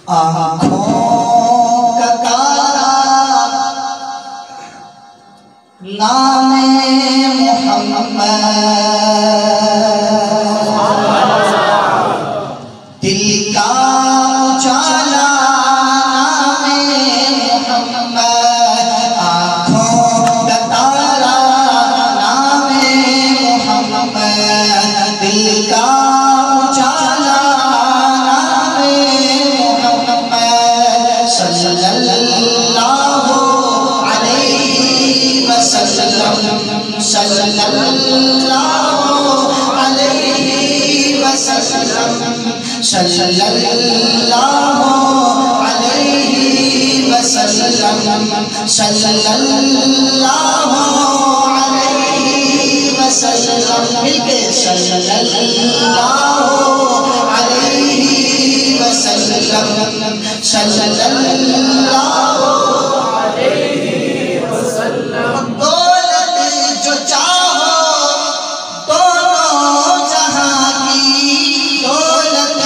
آنکھوں کا تارا نام محمد، دل کا اجالا نام محمد، آنکھوں کا تارا نام محمد، دل کا اجالا نام محمد، صلی اللہ علیہ وسلم، صلی اللہ علیہ وسلم، صلی اللہ علیہ وسلم، صلی اللہ علیہ وسلم، مل کے صلی اللہ علیہ وسلم، صلی اللہ علیہ وسلم۔ دولت جو چاہو دونوں جہاں کی، دولت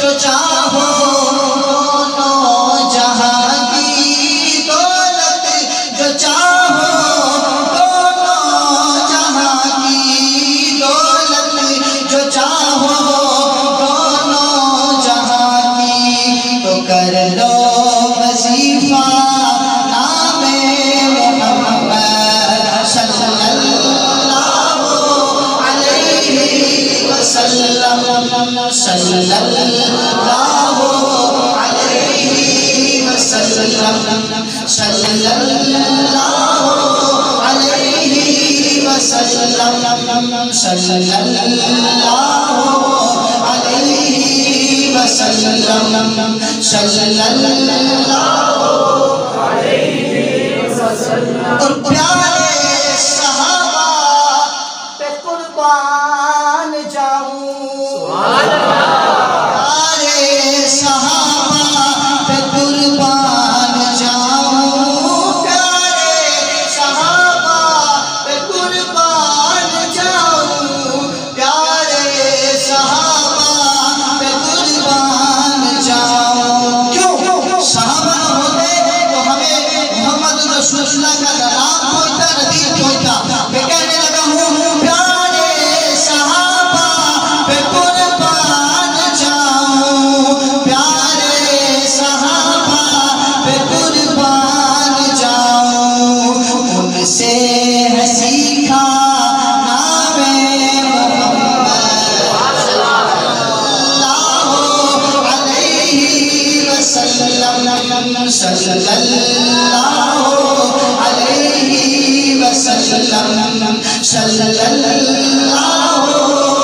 جو چاہو دونوں جہاں کی، دولت جو چاہو دونوں جہاں کی، دولت جو چاہو دونوں جہاں کی، تو کر لو وظیفہ نام محمد، صلی اللہ علیہ وسلم، صلی اللہ علیہ وسلم، صلی اللہ علیہ وسلم، صلی اللہ علیہ وسلم، صلی اللہ علیہ وسلم۔ اور پیارے صحابہ پہ قربان جاؤں، پیارے صحابہ پہ قربان جاؤں، پیارے صحابہ پہ قربان جاؤں، پیارے صحابہ پہ قربان جاؤں۔ کیوں؟ صحابہ نہ ہوتے تو ہمیں محمد رسول اللہ کا کلام پہنچتا، ندیم پہنچتا۔ میں کہنے لگا ہوں پیارے صحابہ پہ قربان جاؤں، پیارے صحابہ پہ قربان جاؤں، ان سے ہے سیکھا نام محمد، صلی اللہ علیہ وسلم، صلی اللہ علیہ وسلم، صلی اللہ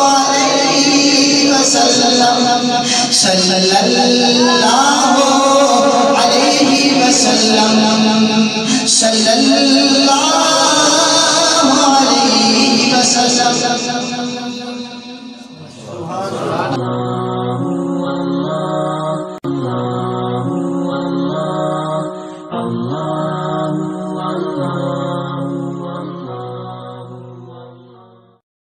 علیہ وسلم، صلی اللہ علیہ وسلم، صلی اللہ